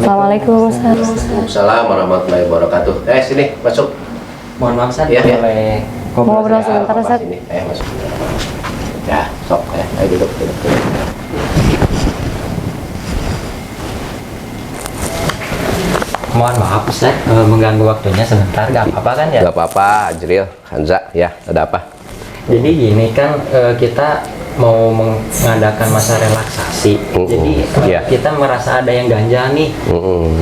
Assalamualaikum Ustaz. Waalaikumsalam warahmatullahi wabarakatuh. Sini masuk. Mohon maaf Ustaz, Ya, ya. boleh Ngobrol sebentar Apa Ustaz. sini? Masuk. Ya, sok ya. Ayo duduk. Mohon maaf Ustaz, mengganggu waktunya sebentar, gak apa-apa kan ya? Gak apa-apa, Ajril, Hanza, ya, ada apa? Jadi gini kan, kita mau mengadakan masa relaksasi. Jadi Iya. kita merasa ada yang ganjal nih.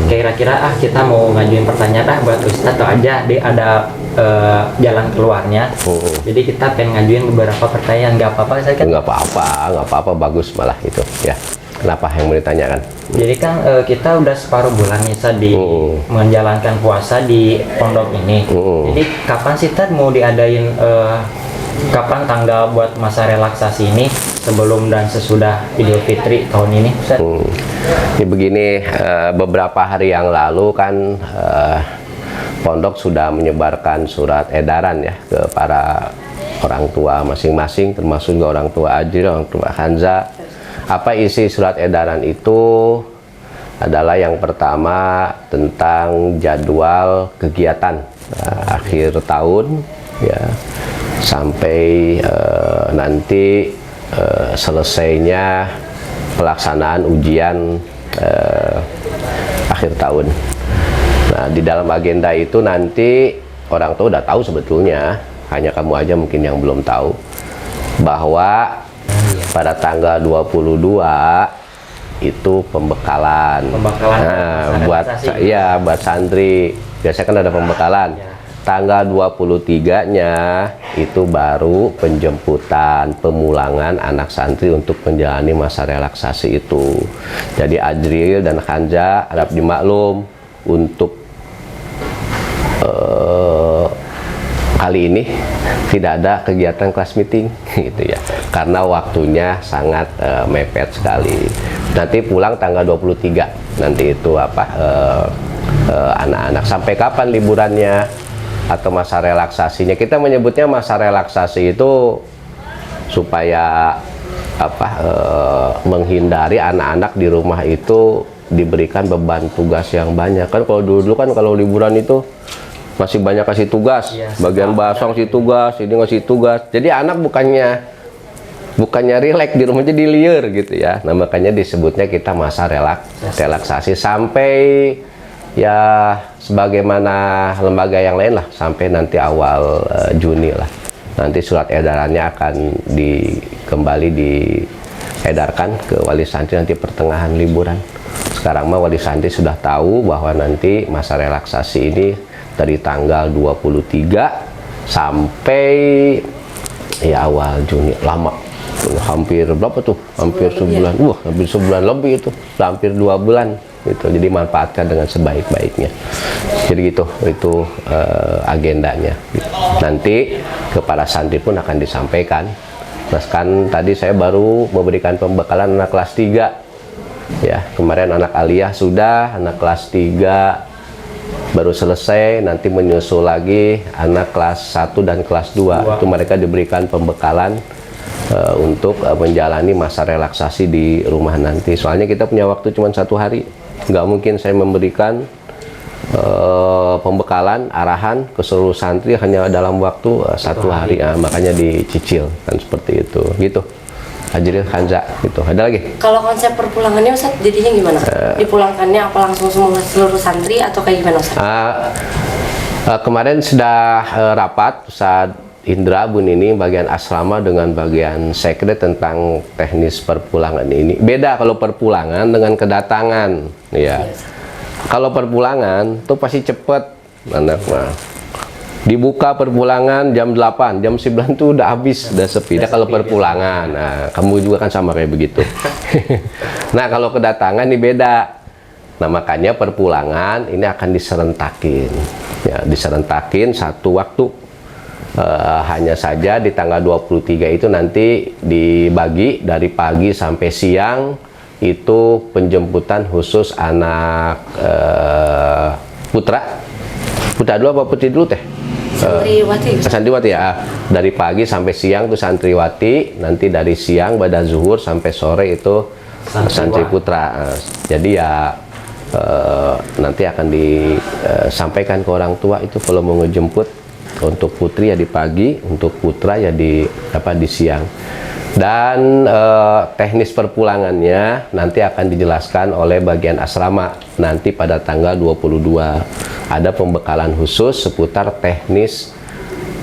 Kira-kira kita mau ngajuin pertanyaan buat Ustaz atau aja dia ada jalan keluarnya. Jadi kita pengen ngajuin beberapa pertanyaan, nggak apa-apa saya kan? Nggak apa-apa, bagus malah itu, ya. Kenapa yang mau ditanyakan? Jadi kan kita udah separuh bulan nih Ustaz di menjalankan puasa di pondok ini. Jadi kapan sih Tad mau diadain kapan tanggal buat masa relaksasi ini sebelum dan sesudah Idul Fitri tahun ini Ustaz? Ini begini, beberapa hari yang lalu kan pondok sudah menyebarkan surat edaran ya ke para orang tua masing-masing, termasuk juga orang tua Ajril, orang tua Hanza. Apa isi surat edaran itu? Adalah yang pertama tentang jadwal kegiatan akhir tahun ya, sampai nanti selesainya pelaksanaan ujian akhir tahun. Nah, di dalam agenda itu nanti orang tua udah tahu sebetulnya, hanya kamu aja mungkin yang belum tahu, bahwa pada tanggal 22 itu pembekalan. Nah, buat santri. Biasanya kan ada pembekalan. Tanggal 23-nya itu baru penjemputan, pemulangan anak santri untuk menjalani masa relaksasi itu. Jadi Ajril dan Hanza harap dimaklum untuk kali ini tidak ada kegiatan kelas meeting gitu ya, karena waktunya sangat mepet sekali. Nanti pulang tanggal 23 nanti itu anak-anak sampai kapan liburannya atau masa relaksasinya. Kita menyebutnya masa relaksasi itu supaya menghindari anak-anak di rumah itu diberikan beban tugas yang banyak. Kan kalau dulu kan kalau liburan itu masih banyak kasih tugas, bagian bahasa ngasih tugas, ini ngasih tugas. Jadi anak bukannya rileks di rumah, jadi liar gitu ya. Nah, makanya disebutnya kita masa relaksasi sampai ya sebagaimana lembaga yang lain lah, sampai nanti awal Juni lah. Nanti surat edarannya akan kembali diedarkan ke wali santri nanti pertengahan liburan. Sekarang mah wali santri sudah tahu bahwa nanti masa relaksasi ini dari tanggal 23 sampai ya awal Juni. Lama, hampir berapa tuh? Hampir sebulan. Hampir sebulan lebih itu, hampir 2 bulan gitu. Jadi manfaatkan dengan sebaik-baiknya. Jadi gitu, itu agendanya. Nanti kepada santri pun akan disampaikan. Nah, kan tadi saya baru memberikan pembekalan anak kelas 3 ya. Kemarin anak aliyah sudah, anak kelas 3 baru selesai, nanti menyusul lagi anak kelas 1 dan kelas 2. Itu mereka diberikan pembekalan untuk menjalani masa relaksasi di rumah nanti. Soalnya kita punya waktu cuma 1 hari, nggak mungkin saya memberikan pembekalan arahan ke seluruh santri hanya dalam waktu 1 hari. Makanya dicicil kan seperti itu gitu. Ajril, Hanza gitu. Ada lagi? Kalau konsep perpulangannya Ustaz jadinya gimana? Dipulangkannya apa langsung semua seluruh santri atau kayak gimana Ustaz? Kemarin sudah rapat Ustaz Indra Bunini bagian asrama dengan bagian sekret tentang teknis perpulangan ini. Beda kalau perpulangan dengan kedatangan ya. Kalau perpulangan tuh pasti cepet anak mah. Dibuka perpulangan jam 8, jam 9 tuh udah habis, udah sepi. Nah, kalau perpulangan, nah kamu juga kan sama kayak begitu. Nah, kalau kedatangan ini beda. Nah, makanya perpulangan ini akan diserentakin. Ya, diserentakin satu waktu. Hanya saja di tanggal 23 itu nanti dibagi dari pagi sampai siang, itu penjemputan khusus anak putra. Putra dulu apa putri dulu teh? Santriwati. Santriwati ya. Dari pagi sampai siang itu santriwati, nanti dari siang pada zuhur sampai sore itu santri putra. Jadi ya nanti akan disampaikan ke orang tua itu kalau mau ngejemput. Untuk putri ya di pagi, untuk putra ya di siang. Dan teknis perpulangannya nanti akan dijelaskan oleh bagian asrama nanti pada tanggal 22. Ada pembekalan khusus seputar teknis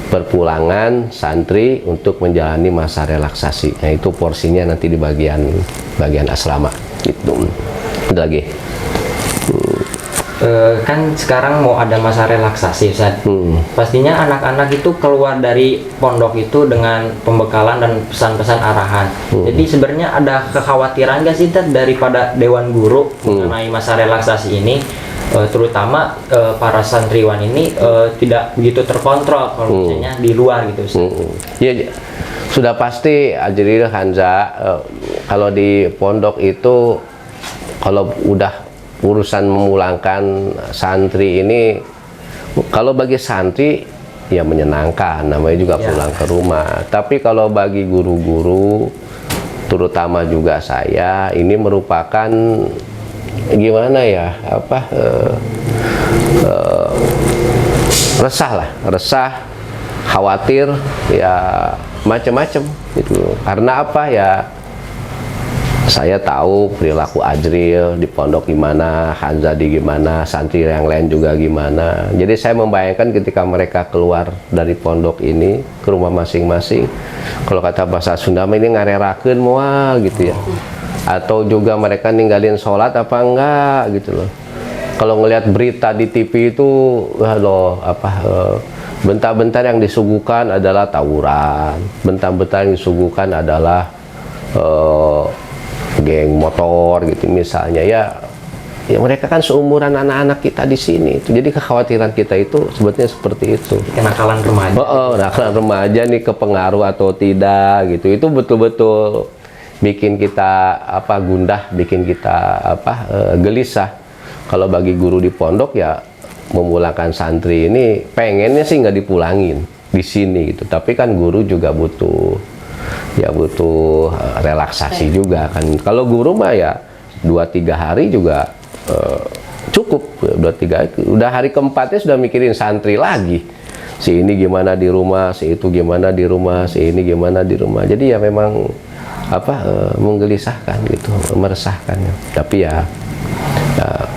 perpulangan santri untuk menjalani masa relaksasi. Nah, itu porsinya nanti di bagian asrama. Gitu. Ada lagi. Kan sekarang mau ada masa relaksasi, Ustaz. Pastinya anak-anak itu keluar dari pondok itu dengan pembekalan dan pesan-pesan arahan. Jadi sebenarnya ada kekhawatiran nggak sih, Ustaz, daripada Dewan Guru mengenai masa relaksasi ini, terutama para santriwan ini tidak begitu terkontrol kalau misalnya di luar gitu, Ustaz. Ya, sudah pasti Ajril, Hanza, kalau di pondok itu kalau udah urusan memulangkan santri ini, kalau bagi santri ya menyenangkan, namanya juga pulang ke rumah. Tapi kalau bagi guru-guru, terutama juga saya, ini merupakan gimana ya, resah, khawatir, ya macam-macam gitu. Karena apa ya? Saya tahu perilaku Ajril di pondok gimana, Hanza di gimana, santri yang lain juga gimana. Jadi saya membayangkan ketika mereka keluar dari pondok ini ke rumah masing-masing, kalau kata bahasa Sunda ini ngarerakeun moal gitu ya. Atau juga mereka ninggalin sholat apa enggak gitu loh. Kalau ngelihat berita di TV itu, bentar-bentar yang disuguhkan adalah tawuran, bentar-bentar yang disuguhkan adalah geng motor gitu misalnya, ya mereka kan seumuran anak-anak kita di sini itu. Jadi kekhawatiran kita itu sebetulnya seperti itu, kenakalan remaja. Nakalan remaja nih kepengaruh atau tidak gitu. Itu betul-betul bikin kita gundah, bikin kita gelisah. Kalau bagi guru di pondok ya memulangkan santri ini pengennya sih nggak dipulangin di sini gitu. Tapi kan guru juga butuh relaksasi juga kan. Kalau guru mah ya 2-3 hari juga cukup. 2-3 hari, udah hari keempatnya sudah mikirin santri lagi. Si ini gimana di rumah, si itu gimana di rumah, si ini gimana di rumah. Jadi ya memang menggelisahkan gitu, meresahkan. Tapi ya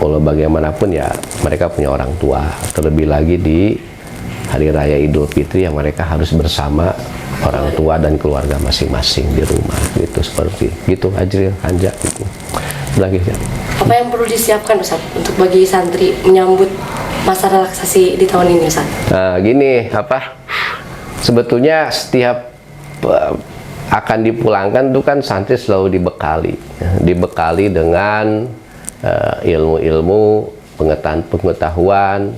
kalau bagaimanapun ya mereka punya orang tua. Terlebih lagi di Hari Raya Idul Fitri yang mereka harus bersama orang tua dan keluarga masing-masing di rumah gitu, seperti gitu. Ajril, Hanja gitu. Lagi ya. Apa yang perlu disiapkan, Ustaz, untuk bagi santri menyambut masa relaksasi di tahun ini, Ustaz? Nah, gini, sebetulnya setiap akan dipulangkan itu kan santri selalu dibekali dengan ilmu-ilmu, pengetahuan,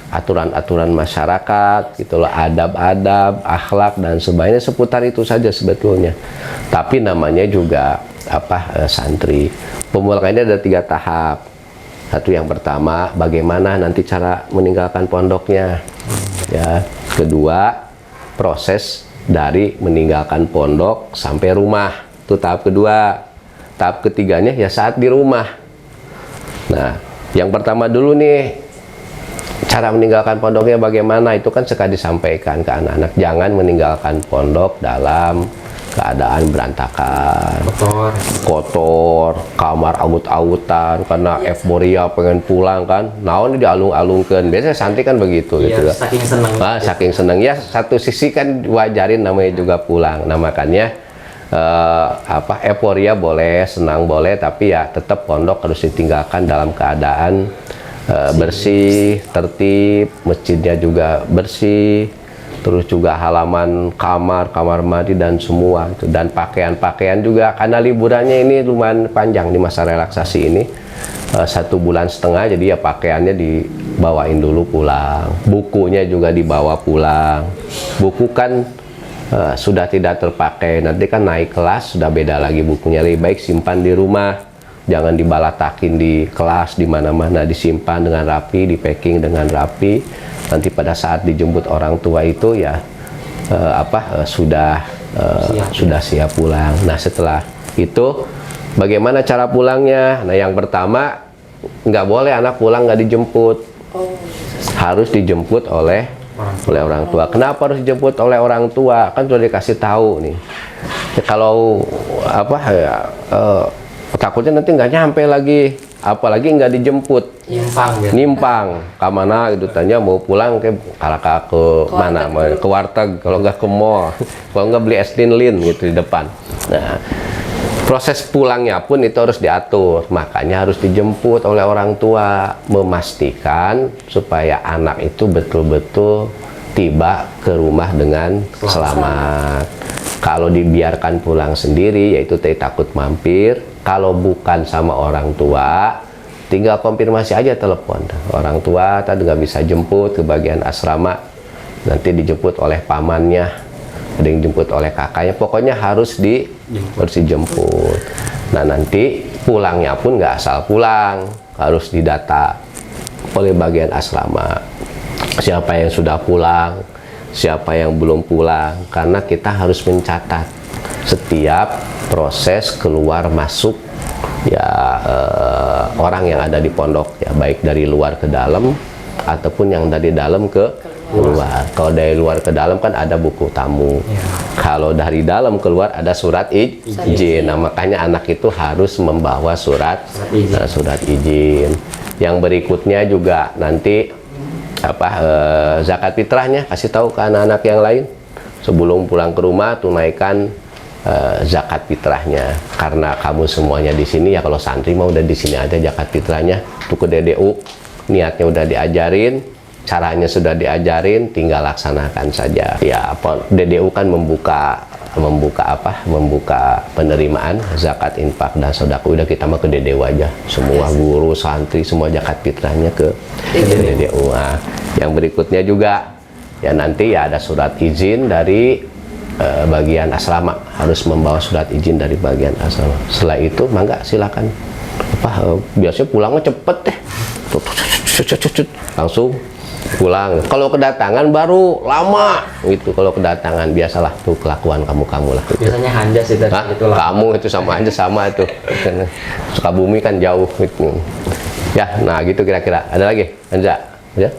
aturan-aturan masyarakat gitu loh, adab-adab, akhlak dan sebagainya, seputar itu saja sebetulnya. Tapi namanya juga santri. Pemulangannya ada 3 tahap. Satu, yang pertama, bagaimana nanti cara meninggalkan pondoknya. Ya, kedua, proses dari meninggalkan pondok sampai rumah. Itu tahap kedua. Tahap ketiganya ya saat di rumah. Nah, yang pertama dulu nih, cara meninggalkan pondoknya bagaimana, itu kan suka disampaikan ke anak-anak. Jangan meninggalkan pondok dalam keadaan berantakan, kotor, kamar awut-awutan karena euforia pengen pulang kan. Naon dialung-alungkeun. Biasanya santri kan begitu gitu. Saking senang. Saking senang ya, satu sisi kan wajarin namanya juga pulang. Nah, makanya euforia boleh, senang boleh, tapi ya tetap pondok harus ditinggalkan dalam keadaan bersih, tertib, masjidnya juga bersih, terus juga halaman kamar mandi dan semua itu. Dan pakaian juga, karena liburannya ini lumayan panjang di masa relaksasi ini, 1,5 bulan, jadi ya pakaiannya dibawain dulu pulang, bukunya juga dibawa pulang. Buku kan sudah tidak terpakai, nanti kan naik kelas sudah beda lagi bukunya. Lebih baik simpan di rumah, jangan dibalatakin di kelas, di mana-mana, disimpan dengan rapi, di packing dengan rapi. Nanti pada saat dijemput orang tua itu ya sudah siap pulang. Nah, setelah itu bagaimana cara pulangnya? Nah, yang pertama nggak boleh anak pulang nggak dijemput, Oh, harus dijemput oleh orang tua. Kenapa harus dijemput oleh orang tua? Kan sudah dikasih tahu nih. Ya, kalau apa ya, takutnya nanti nggak nyampe lagi, apalagi nggak dijemput, nyimpang ke mana gitu, tanya mau pulang ke mana, ke warteg, kalau nggak ke mall, kalau nggak beli es lin gitu di depan. Nah, proses pulangnya pun itu harus diatur, makanya harus dijemput oleh orang tua, memastikan supaya anak itu betul-betul tiba ke rumah dengan selamat. Kalau dibiarkan pulang sendiri, yaitu takut mampir. Kalau bukan sama orang tua, tinggal konfirmasi aja telepon. Orang tua tadi nggak bisa jemput ke bagian asrama, nanti dijemput oleh pamannya, ada yang dijemput oleh kakaknya, pokoknya harus dijemput. Nah, nanti pulangnya pun nggak asal pulang, harus didata oleh bagian asrama. Siapa yang sudah pulang, siapa yang belum pulang, karena kita harus mencatat setiap proses keluar masuk ya orang yang ada di pondok, ya baik dari luar ke dalam ataupun yang dari dalam ke luar. Kalau dari luar ke dalam kan ada buku tamu, kalau dari dalam keluar ada surat izin. Nah, makanya anak itu harus membawa surat izin. Yang berikutnya juga nanti zakat fitrahnya kasih tahu ke anak-anak yang lain sebelum pulang ke rumah, tunaikan zakat fitrahnya. Karena kamu semuanya di sini, ya kalau santri mau udah di sini aja zakat fitrahnya. Tuh ke DDU niatnya udah diajarin, caranya sudah diajarin, tinggal laksanakan saja. Ya DDU kan membuka penerimaan zakat, infak dan sedekah. Udah kita mah ke DDU aja, semua guru, santri, semua zakat fitrahnya ke DDU. Nah, yang berikutnya juga ya nanti ya ada surat izin dari bagian asrama, harus membawa surat izin dari bagian asrama. Setelah itu mangga silakan biasanya pulangnya cepet deh, langsung pulang. Kalau kedatangan baru lama gitu. Kalau kedatangan biasalah tuh kelakuan kamu lah gitu. Biasanya Hanjas itu itulah. Kamu itu sama aja sama tuh. Sukabumi kan jauh gitu. Ya, nah gitu kira-kira. Ada lagi, Anja? Ya?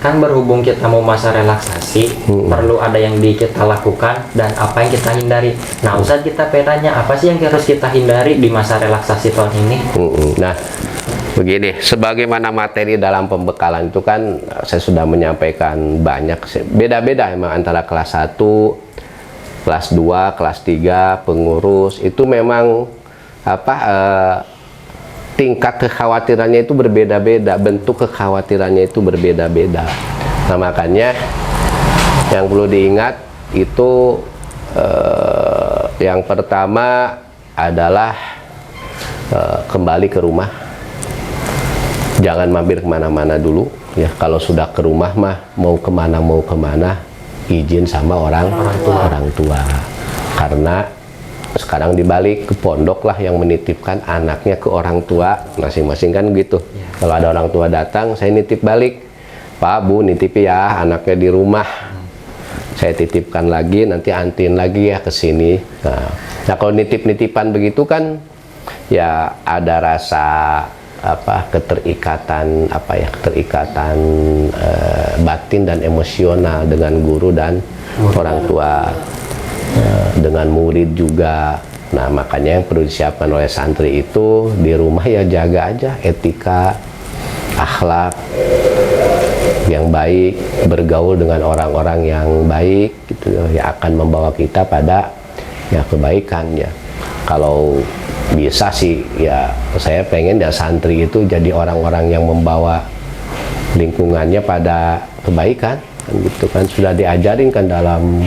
Kan berhubung kita mau masa relaksasi, perlu ada yang kita lakukan dan apa yang kita hindari. Nah, Ustadz, kita petanya apa sih yang harus kita hindari di masa relaksasi tahun ini? Nah, begini, sebagaimana materi dalam pembekalan itu kan saya sudah menyampaikan banyak, beda-beda emang antara kelas 1, kelas 2, kelas 3, pengurus, itu memang tingkat kekhawatirannya itu berbeda-beda, bentuk kekhawatirannya itu berbeda-beda. Nah, makanya yang perlu diingat itu yang pertama adalah kembali ke rumah. Jangan mampir kemana-mana dulu ya. Kalau sudah ke rumah mah mau kemana izin sama orang tua. Karena sekarang dibalik, ke pondok lah yang menitipkan anaknya ke orang tua masing-masing kan gitu. Kalau ada orang tua datang, saya nitip balik, Pak Bu nitipi ya anaknya di rumah, saya titipkan lagi, nanti antin lagi ya ke sini. Nah kalau nitip-nitipan begitu kan ya ada rasa keterikatan batin dan emosional dengan guru dan orang tua, dengan murid juga. Nah, makanya yang perlu disiapkan oleh santri itu di rumah ya jaga aja etika, akhlak yang baik, bergaul dengan orang-orang yang baik gitu ya, akan membawa kita pada ya kebaikan ya. Kalau bisa sih ya saya pengen ya santri itu jadi orang-orang yang membawa lingkungannya pada kebaikan kan gitu kan, sudah diajarin kan dalam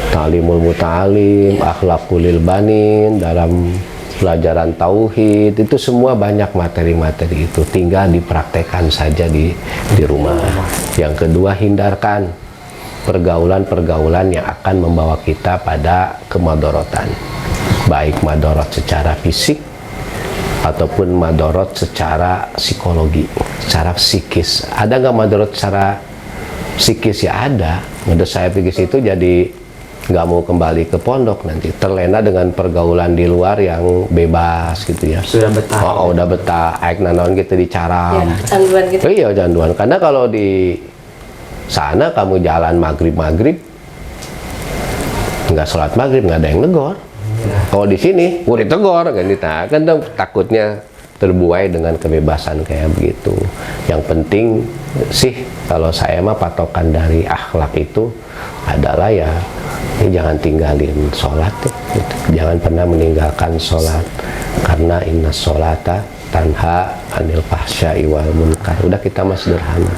Ta'limul Muta'alim, Akhlaqul Banin, dalam pelajaran tauhid, itu semua banyak materi-materi itu, tinggal dipraktekkan saja di rumah. Yang kedua, hindarkan pergaulan-pergaulan yang akan membawa kita pada kemadorotan, baik madorot secara fisik ataupun madorot secara psikologi, secara psikis. Ada nggak madorot secara psikis? Ya ada. Menurut saya psikis itu jadi nggak mau kembali ke pondok, nanti terlena dengan pergaulan di luar yang bebas gitu ya. Sudah betah. Oh, udah betah, aik nanaon gitu dicaram. Ya, kecanduan gitu. Iya, canduan. Karena kalau di sana kamu jalan maghrib nggak sholat maghrib, nggak ada yang negor. Kalau di sini udah ditegor kan, kan takutnya terbuai dengan kebebasan kayak begitu. Yang penting sih kalau saya mah patokan dari akhlak itu adalah ya jangan tinggalin sholat ya, gitu. Jangan pernah meninggalkan sholat, karena inna sholata tanha anil fahsya'i wal munkar. Udah, kita mah sederhana.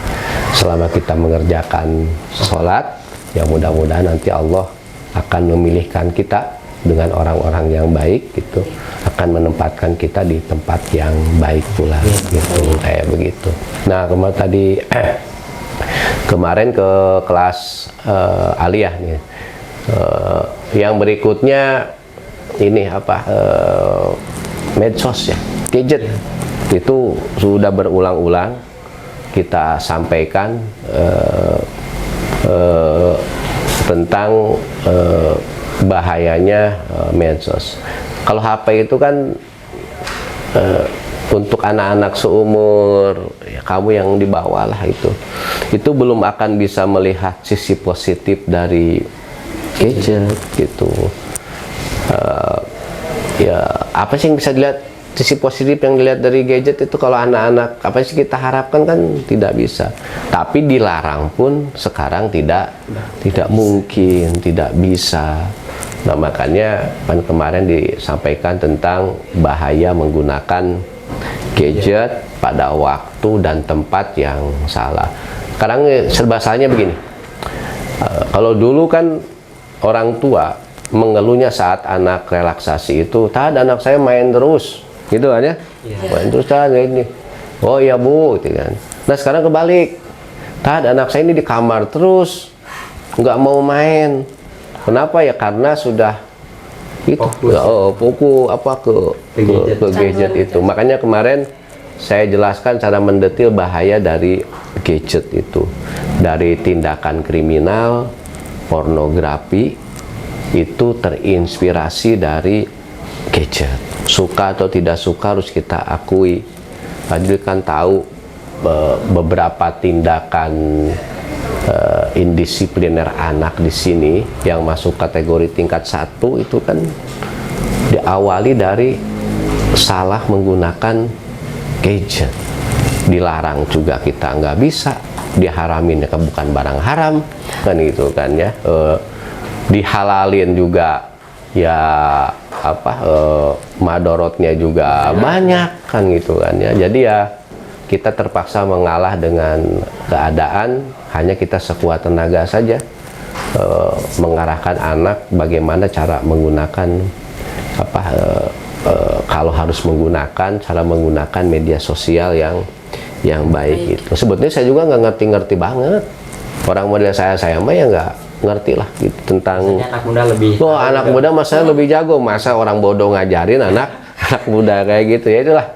Selama kita mengerjakan sholat, ya mudah-mudahan nanti Allah akan memilihkan kita dengan orang-orang yang baik gitu, akan menempatkan kita di tempat yang baik pula gitu, kayak begitu. Nah, kemarin ke kelas aliyah nih, yang berikutnya ini apa, medsos ya, gadget itu sudah berulang-ulang kita sampaikan tentang bahayanya medsos. Kalau HP itu kan untuk anak-anak seumur ya, kamu yang di bawah lah, itu belum akan bisa melihat sisi positif dari gadget gitu. Ya apa sih yang bisa dilihat, sisi positif yang dilihat dari gadget itu? Kalau anak-anak apa sih kita harapkan, kan tidak bisa. Tapi dilarang pun sekarang tidak mungkin, tidak bisa. Nah, makanya kan kemarin disampaikan tentang bahaya menggunakan gadget pada waktu dan tempat yang salah. Sekarang serba salahnya begini, kalau dulu kan orang tua mengeluhnya saat anak relaksasi itu, "Tad, anak saya main terus," gitu kan ya, main terus kan ini. "Oh iya bu," gitu kan. Nah sekarang kebalik, "Tad, anak saya ini di kamar terus, nggak mau main." Kenapa ya? Karena sudah itu fokus ke gadget itu. Makanya kemarin saya jelaskan secara mendetil bahaya dari gadget itu, dari tindakan kriminal, pornografi itu terinspirasi dari gadget. Suka atau tidak suka harus kita akui. Fadil kan tahu beberapa tindakan indisipliner anak di sini yang masuk kategori tingkat 1 itu kan diawali dari salah menggunakan gadget. Dilarang juga kita nggak bisa, diharamin ya bukan barang haram kan gitu kan ya. Dihalalin juga ya apa, madorotnya juga banyak kan gitu kan ya. Jadi ya kita terpaksa mengalah dengan keadaan, hanya kita sekuat tenaga saja mengarahkan anak bagaimana cara menggunakan apa, kalau harus menggunakan, cara menggunakan media sosial yang baik itu. Sebetulnya saya juga nggak ngerti banget. Orang model saya mah ya nggak ngerti lah gitu tentang. Biasanya anak muda lebih. Oh, anak muda masa lebih jago, masa orang bodoh ngajarin anak muda kayak gitu ya, itulah.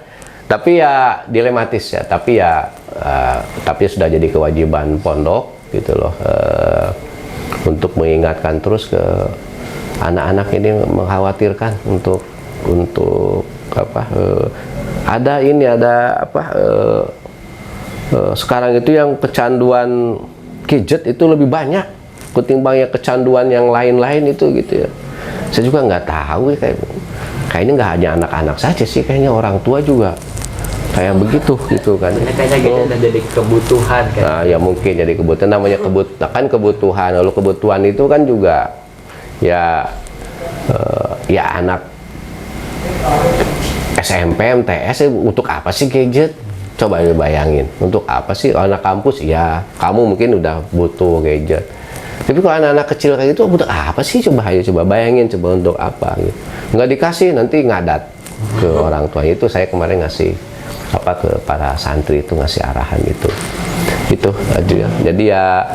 Tapi ya dilematis ya, tapi sudah jadi kewajiban pondok gitu loh, untuk mengingatkan terus ke anak-anak ini, mengkhawatirkan untuk apa, ada apa, sekarang itu yang kecanduan gadget itu lebih banyak ketimbang yang kecanduan yang lain-lain itu gitu ya. Saya juga nggak tahu ya, kayaknya nggak hanya anak-anak saja sih, kayaknya orang tua juga kayak begitu gitu kan. Kayaknya gitu udah jadi kebutuhan kan. Nah, ya mungkin jadi kebutuhan, namanya kebutuhan. Lalu kebutuhan itu kan juga ya ya anak SMP, MTS untuk apa sih gadget? Coba bayangin, untuk apa sih anak kampus? Ya kamu mungkin udah butuh gadget. Tapi kalau anak-anak kecil kayak gitu, butuh apa sih? Coba bayangin, coba untuk apa gitu. Nggak dikasih, nanti ngadat ke orang tua. Itu saya kemarin ngasih apa ke para santri itu, ngasih arahan itu aja. Jadi ya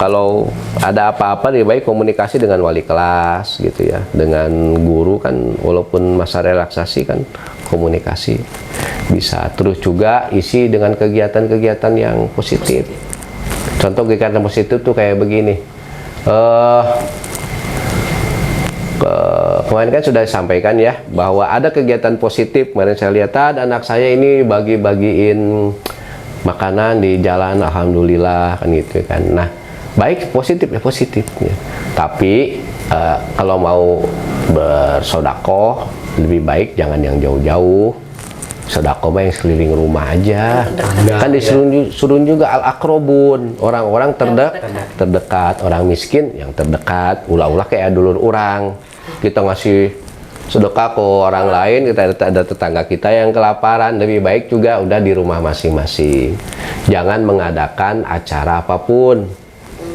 kalau ada apa-apa lebih baik komunikasi dengan wali kelas gitu ya, dengan guru kan, walaupun masa relaksasi kan komunikasi bisa. Terus juga isi dengan kegiatan-kegiatan yang positif. Contoh kegiatan positif tuh kayak begini, Kemarin kan sudah disampaikan ya bahwa ada kegiatan positif. Kemarin saya lihat ada anak saya ini bagi-bagiin makanan di jalan, alhamdulillah kan gitu kan. Nah, baik, positif ya positif ya. Tapi kalau mau bersodakoh lebih baik jangan yang jauh-jauh. Sodakoh mah yang sekeliling rumah aja. Kan disuruh juga al-akrobun, orang-orang terdekat, orang miskin yang terdekat. Ulah-ulah kayak dulur orang. Kita ngasih sedekah ke orang lain, kita ada tetangga kita yang kelaparan, lebih baik juga udah di rumah masing-masing. Jangan mengadakan acara apapun,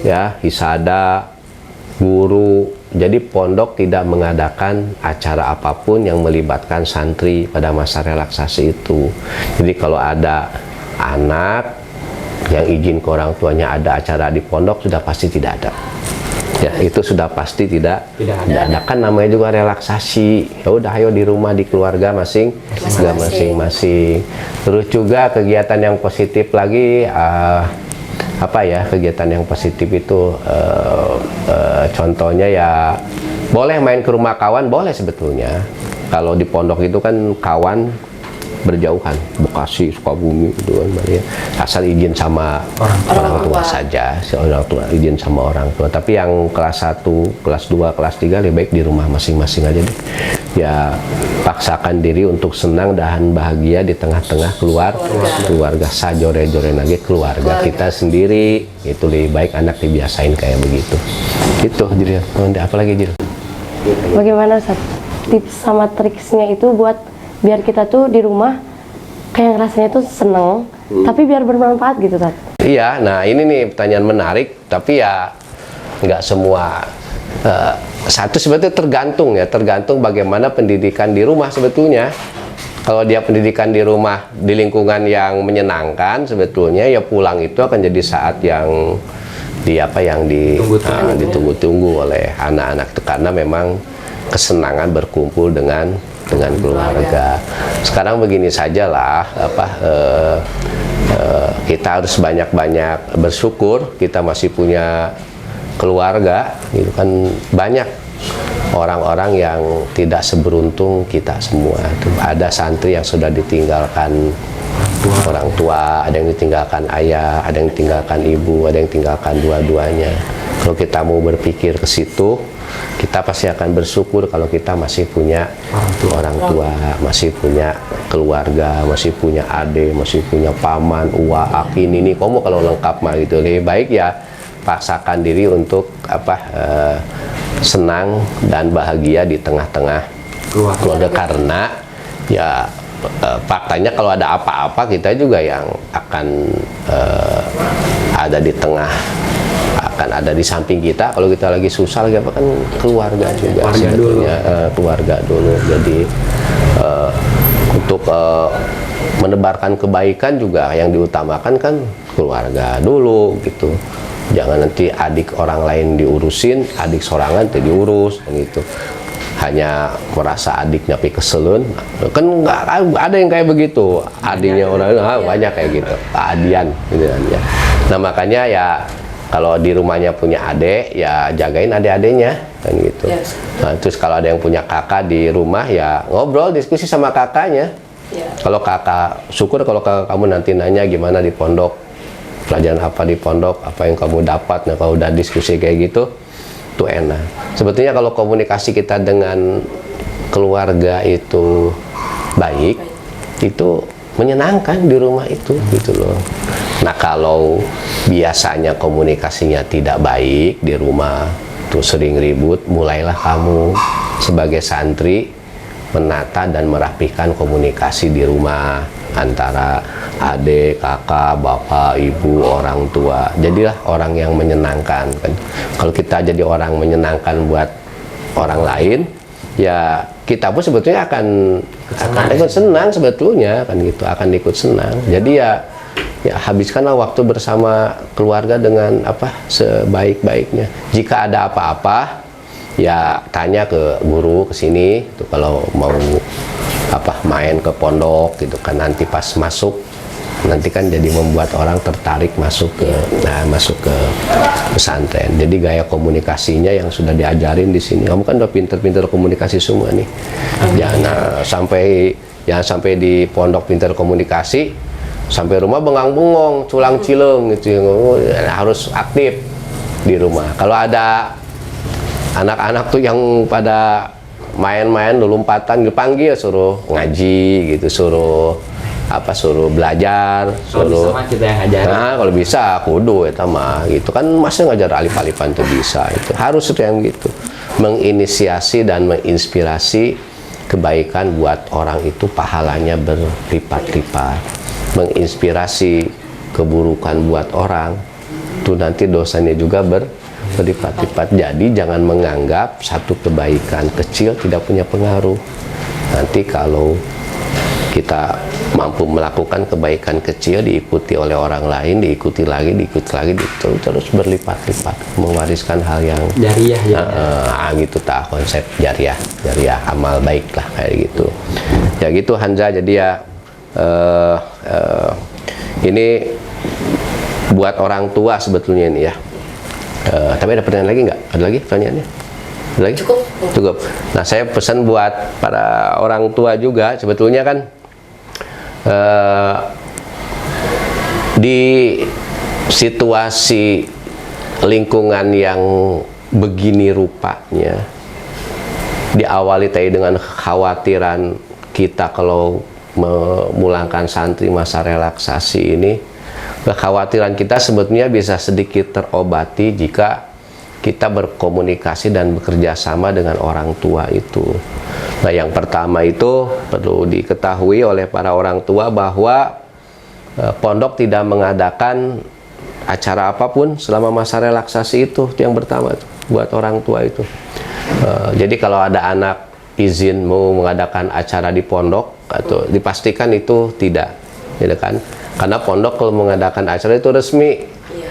ya, hisada, guru. Jadi pondok tidak mengadakan acara apapun yang melibatkan santri pada masa relaksasi itu. Jadi kalau ada anak yang izin ke orang tuanya ada acara di pondok, sudah pasti tidak ada. Ya, itu sudah pasti tidak ada. Kan namanya juga relaksasi. Ya udah, ayo di rumah, di keluarga masing-masing. Terus juga kegiatan yang positif lagi, apa ya, kegiatan yang positif itu contohnya ya boleh main ke rumah kawan, boleh sebetulnya. Kalau di pondok itu kan kawan berjauhan, Bekasi, Sukabumi gitu kan, ya. Asal izin sama orang tua saja, orang tua izin sama orang tua. Tapi yang kelas 1, kelas 2, kelas 3 lebih baik di rumah masing-masing aja deh. Ya, paksakan diri untuk senang dan bahagia di tengah-tengah keluarga. Sajore-jore lagi keluarga kita sendiri. Itu lebih baik anak dibiasain kayak begitu. Gitu, Jil. Apa lagi, Jil? Bagaimana Ustaz? Tips sama triksnya itu buat biar kita tuh di rumah kayak rasanya tuh seneng, tapi biar bermanfaat gitu, Tat. Iya, nah ini nih pertanyaan menarik, tapi ya nggak semua. Satu sebetulnya tergantung bagaimana pendidikan di rumah sebetulnya. Kalau dia pendidikan di rumah di lingkungan yang menyenangkan, sebetulnya ya pulang itu akan jadi saat yang ditunggu-tunggu oleh anak-anak itu, karena memang kesenangan berkumpul dengan keluarga. Sekarang begini sajalah, kita harus banyak-banyak bersyukur kita masih punya keluarga, gitu kan. Banyak orang-orang yang tidak seberuntung kita semua. Ada santri yang sudah ditinggalkan orang tua, ada yang ditinggalkan ayah, ada yang ditinggalkan ibu, ada yang ditinggalkan dua-duanya. Kalau kita mau berpikir ke situ, kita pasti akan bersyukur kalau kita masih punya orang tua, masih punya keluarga, masih punya adik, masih punya paman, uwa, akin, ini kamu kalau lengkap mah gitu. Lebih baik ya paksakan diri untuk senang dan bahagia di tengah-tengah keluarga, karena ya faktanya kalau ada apa-apa kita juga yang akan ada di tengah, akan ada di samping kita. Kalau kita lagi susah lagi apa, kan keluarga juga sebetulnya, keluarga dulu. Jadi untuk menebarkan kebaikan juga yang diutamakan kan keluarga dulu gitu. Jangan nanti adik orang lain diurusin, adik sorangan tuh diurus gitu. Hanya merasa adiknya keselun, kan nggak ada yang kayak begitu. Adiknya orang banyak kayak gitu, keadian gitu kan ya. Nah makanya ya kalau di rumahnya punya adik, ya jagain adik-adiknya kan gitu. Yes. Nah, terus kalau ada yang punya kakak di rumah, ya ngobrol, diskusi sama kakaknya. Yeah. Kalau kakak, syukur kalau kakak kamu nanti nanya gimana di pondok, pelajaran apa di pondok, apa yang kamu dapat. Nah kalau udah diskusi kayak gitu, itu enak. Sebetulnya kalau komunikasi kita dengan keluarga itu baik, itu menyenangkan di rumah itu gitu loh. Nah kalau biasanya komunikasinya tidak baik di rumah, tuh sering ribut, mulailah kamu sebagai santri menata dan merapikan komunikasi di rumah antara adik, kakak, bapak, ibu, orang tua. Jadilah orang yang menyenangkan kan. Kalau kita jadi orang menyenangkan buat orang lain, ya kita pun sebetulnya akan ikut senang sebetulnya kan gitu, akan ikut senang. Jadi ya habiskanlah waktu bersama keluarga dengan sebaik-baiknya. Jika ada apa-apa, ya tanya ke guru kesini tuh, kalau mau main ke pondok gitu kan. Nanti pas masuk nanti kan jadi membuat orang tertarik masuk ke pesantren. Jadi gaya komunikasinya yang sudah diajarin di sini, kamu kan udah pinter-pinter komunikasi semua nih. Jangan sampai di pondok pinter komunikasi, sampai rumah bengang-bengong, culang cileng gitu. Harus aktif di rumah. Kalau ada anak-anak tuh yang pada main-main lompatan, dipanggil suruh ngaji gitu, suruh belajar, suruh kita yang ngajarin. Nah, kalau bisa kudu eta mah gitu kan, masa ngajar alif-alifan tuh bisa, itu harus yang gitu, menginisiasi dan menginspirasi kebaikan buat orang itu pahalanya berlipat-lipat, menginspirasi keburukan buat orang tuh nanti dosanya juga berlipat-lipat. Jadi jangan menganggap satu kebaikan kecil tidak punya pengaruh. Nanti kalau kita mampu melakukan kebaikan kecil diikuti oleh orang lain, diikuti lagi, terus berlipat-lipat, mewariskan hal yang jariah ya. Gitu tah konsep jariah amal baik lah kayak gitu. Ya gitu Hanza, jadi ya ini buat orang tua sebetulnya ini ya. Tapi ada pertanyaan lagi nggak? Ada lagi pertanyaannya? Ada lagi? Cukup. Nah, saya pesan buat para orang tua juga sebetulnya kan di situasi lingkungan yang begini rupanya, diawali tadi dengan kekhawatiran kita kalau memulangkan santri masa relaksasi ini. Kekhawatiran kita sebetulnya bisa sedikit terobati jika kita berkomunikasi dan bekerja sama dengan orang tua itu. Nah, yang pertama itu perlu diketahui oleh para orang tua bahwa pondok tidak mengadakan acara apapun selama masa relaksasi itu yang pertama tuh, buat orang tua itu. Jadi kalau ada anak izin mau mengadakan acara di pondok, atau dipastikan itu tidak, gitu kan? Karena pondok kalau mengadakan acara itu resmi,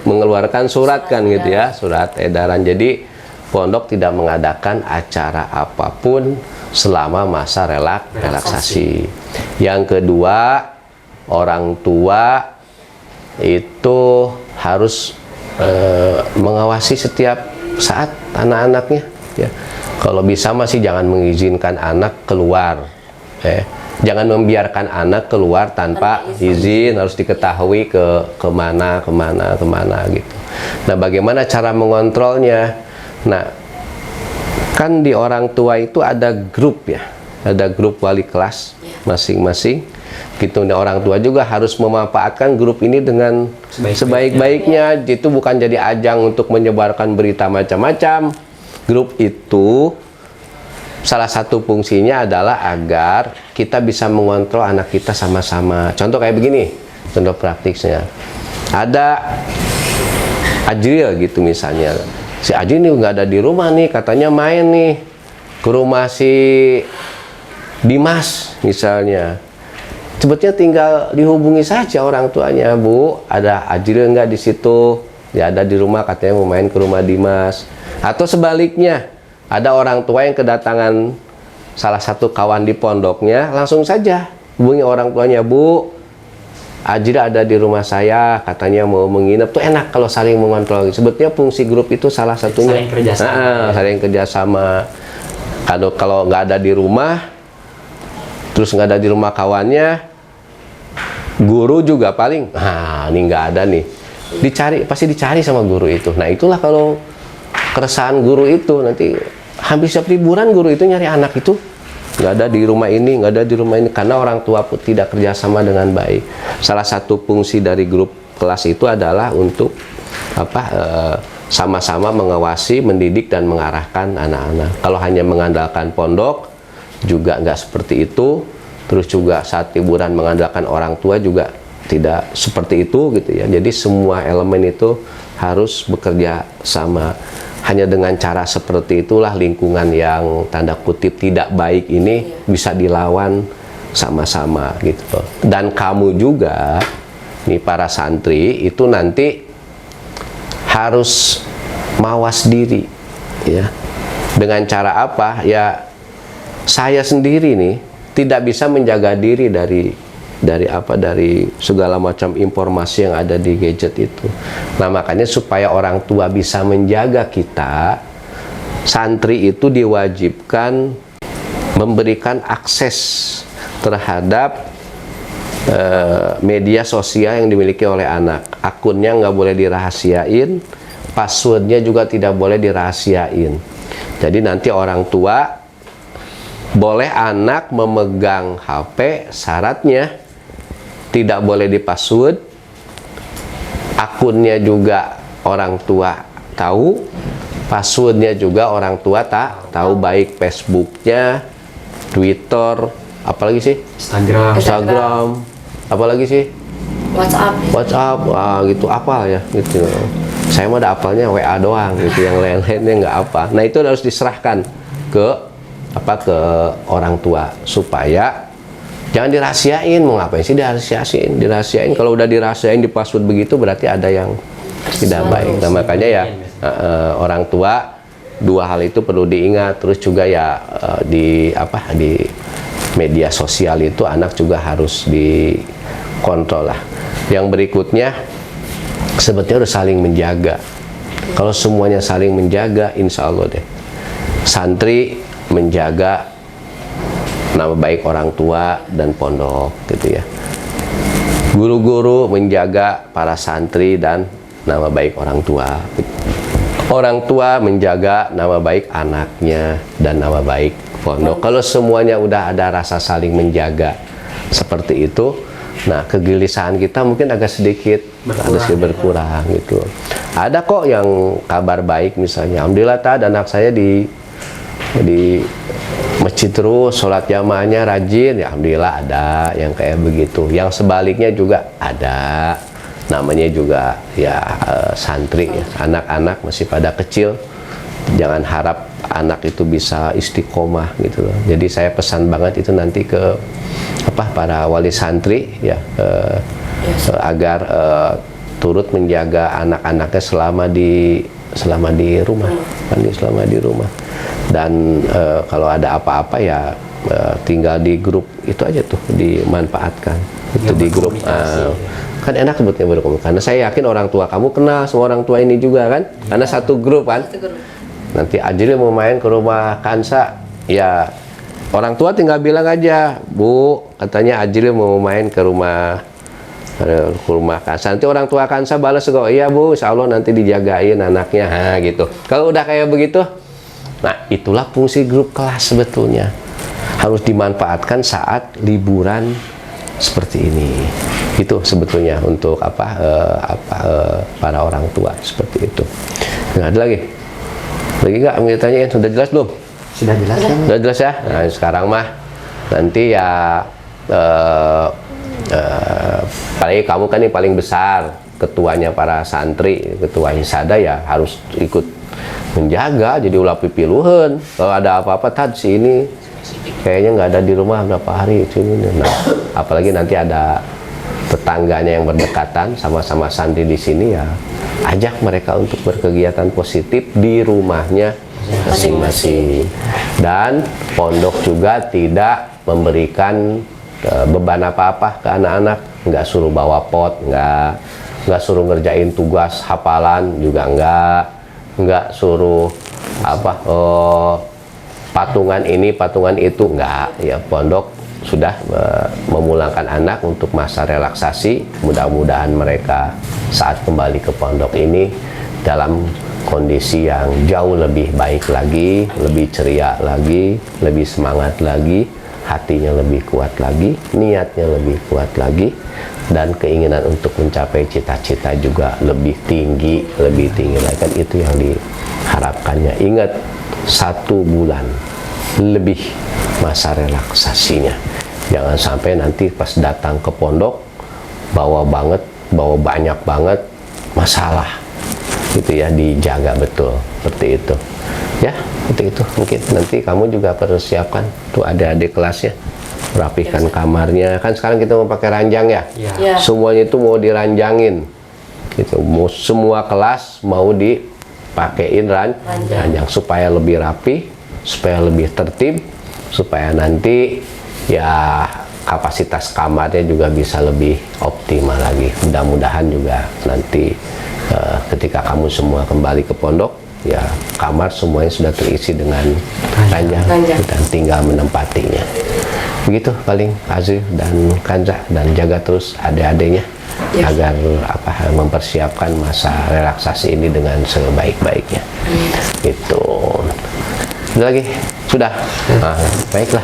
mengeluarkan surat kan gitu ya, surat edaran. Jadi pondok tidak mengadakan acara apapun selama masa relaksasi. Yang kedua, orang tua itu harus mengawasi setiap saat anak-anaknya ya. Kalau bisa masih jangan mengizinkan anak keluar, jangan membiarkan anak keluar tanpa izin, harus diketahui kemana gitu. Nah, bagaimana cara mengontrolnya? Nah, kan di orang tua itu ada grup ya, ada grup wali kelas masing-masing. Gitu. Nah, orang tua juga harus memanfaatkan grup ini dengan sebaik-baiknya. Itu bukan jadi ajang untuk menyebarkan berita macam-macam. Grup itu salah satu fungsinya adalah agar kita bisa mengontrol anak kita sama-sama. Contoh kayak begini, contoh praktisnya. Ada Ajril gitu misalnya. Si Ajril nih nggak ada di rumah nih, katanya main nih ke rumah si Dimas misalnya. Sebetulnya tinggal dihubungi saja orang tuanya, Bu, ada Ajril nggak di situ? Ya ada di rumah, katanya mau main ke rumah Dimas. Atau sebaliknya, ada orang tua yang kedatangan salah satu kawan di pondoknya, langsung saja hubungi orang tuanya, Bu, Ajril ada di rumah saya, katanya mau menginap. Tuh enak kalau saling mengontrol. Sebetulnya fungsi grup itu salah satunya saling kerjasama. Kalau nggak ada di rumah, terus nggak ada di rumah kawannya, guru juga paling, ini nggak ada nih, pasti dicari sama guru itu. Nah, itulah kalau keresahan guru itu, nanti hampir setiap liburan guru itu nyari anak itu, nggak ada di rumah ini, nggak ada di rumah ini, karena orang tua pun tidak kerjasama dengan baik. Salah satu fungsi dari grup kelas itu adalah untuk sama-sama mengawasi, mendidik dan mengarahkan anak-anak. Kalau hanya mengandalkan pondok juga nggak seperti itu. Terus juga saat liburan mengandalkan orang tua juga tidak seperti itu gitu ya. Jadi semua elemen itu harus bekerja sama. Hanya dengan cara seperti itulah lingkungan yang tanda kutip tidak baik ini bisa dilawan sama-sama gitu. Dan kamu juga nih para santri itu nanti harus mawas diri ya. Dengan cara apa? Ya saya sendiri nih tidak bisa menjaga diri dari dari segala macam informasi yang ada di gadget itu. Nah, makanya supaya orang tua bisa menjaga kita, santri itu diwajibkan memberikan akses terhadap media sosial yang dimiliki oleh anak. Akunnya nggak boleh dirahasiain, passwordnya juga tidak boleh dirahasiain. Jadi nanti orang tua boleh anak memegang HP, syaratnya tidak boleh di-password, akunnya juga orang tua tahu, passwordnya juga orang tua tak tahu, baik Facebooknya, Twitter, apalagi sih? Instagram, apalagi sih? WhatsApp, gitu, apal ya, gitu. Saya mah ada apalnya WA doang, gitu, yang lain-lainnya nggak apa. Nah, itu harus diserahkan ke orang tua supaya jangan dirahasiain. Mau ngapain sih dirahasiain? Kalau udah dirahasiain di password begitu berarti ada yang tidak baik. Nah, makanya ya orang tua dua hal itu perlu diingat. Terus juga ya di media sosial itu anak juga harus dikontrol lah. Yang berikutnya sebetulnya harus saling menjaga. Kalau semuanya saling menjaga, insya Allah deh santri menjaga nama baik orang tua dan pondok, gitu ya. Guru-guru menjaga para santri dan nama baik orang tua. Orang tua menjaga nama baik anaknya dan nama baik pondok. Kalau semuanya udah ada rasa saling menjaga seperti itu, nah kegelisahan kita mungkin agak sedikit berkurang gitu. Ada kok yang kabar baik, misalnya alhamdulillah anak saya di masjid terus, sholat jamaahnya rajin, ya alhamdulillah ada yang kayak begitu. Yang sebaliknya juga ada, namanya juga ya santri ya, anak-anak masih pada kecil, jangan harap anak itu bisa istiqomah gitu loh. Jadi saya pesan banget itu nanti ke para wali santri ya, agar turut menjaga anak-anaknya selama di rumah, selama di rumah. Dan kalau ada apa-apa ya tinggal di grup itu aja tuh, dimanfaatkan itu di grup. Kan enak sebutnya berkomunikasi, karena saya yakin orang tua kamu kenal semua orang tua ini juga kan, karena satu grup kan. Nanti Ajril mau main ke rumah Kansa, ya orang tua tinggal bilang aja, Bu, katanya Ajril mau main ke rumah Kansa. Nanti orang tua Kansa balas kok, iya Bu, insya Allah nanti dijagain anaknya, gitu. Kalau udah kayak begitu, nah itulah fungsi grup kelas sebetulnya, harus dimanfaatkan saat liburan seperti ini. Itu sebetulnya untuk para orang tua seperti itu. Nah, ada lagi nggak mau ditanyain? Sudah jelas belum? Sudah jelas kan? Sudah jelas ya. Nah, sekarang mah nanti ya paling kamu kan yang paling besar, ketuanya para santri, ketua hisada, ya harus ikut menjaga. Jadi ulah pipiluhun kalau ada apa-apa, si ini kayaknya nggak ada di rumah berapa hari ini. Nah, apalagi nanti ada tetangganya yang berdekatan, sama-sama santri di sini, ya ajak mereka untuk berkegiatan positif di rumahnya masing-masing. Dan pondok juga tidak memberikan beban apa-apa ke anak-anak, nggak suruh bawa pot, nggak suruh ngerjain tugas hafalan juga, nggak suruh patungan ini patungan itu, nggak. Ya pondok sudah memulangkan anak untuk masa relaksasi. Mudah-mudahan mereka saat kembali ke pondok ini dalam kondisi yang jauh lebih baik lagi, lebih ceria lagi, lebih semangat lagi, hatinya lebih kuat lagi, niatnya lebih kuat lagi, dan keinginan untuk mencapai cita-cita juga lebih tinggi lagi. Kan itu yang diharapkannya. Ingat, 1 bulan lebih masa relaksasinya. Jangan sampai nanti pas datang ke pondok bawa banyak banget masalah, gitu ya. Dijaga betul seperti itu ya, seperti itu. Mungkin nanti kamu juga persiapkan tuh adik-adik kelasnya, rapikan kamarnya. Kan sekarang kita mau pakai ranjang ya, semuanya itu mau diranjangin gitu. Semua kelas mau dipakein ranjang supaya lebih rapi, supaya lebih tertib, supaya nanti ya kapasitas kamarnya juga bisa lebih optimal lagi. Mudah-mudahan juga nanti ketika kamu semua kembali ke pondok, ya kamar semuanya sudah terisi dengan ranjang dan tinggal menempatinya. Begitu paling Azri dan Kanza, dan jaga terus adik-adiknya agar mempersiapkan masa relaksasi ini dengan sebaik-baiknya. Itu. Ada lagi? Sudah. Nah, baiklah.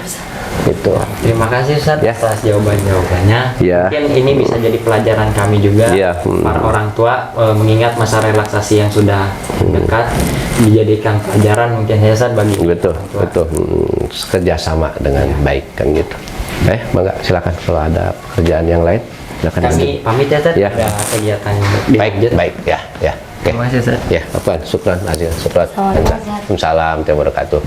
Itu. Terima kasih Ustaz atas jawaban-jawabannya. Mungkin ini bisa jadi pelajaran kami juga para orang tua, mengingat masa relaksasi yang sudah dekat, dijadikan pelajaran mungkin ya Ustaz bagi betul kerjasama dengan baik kan gitu. Bangga, silakan kalau ada pekerjaan yang lain silakan. Kami pamit ya Ustaz, ada kegiatan baik ya. Terima kasih Ustaz. Ya, syukran Azil, syukran. Waalaikumsalam warahmatullahi wabarakatuh.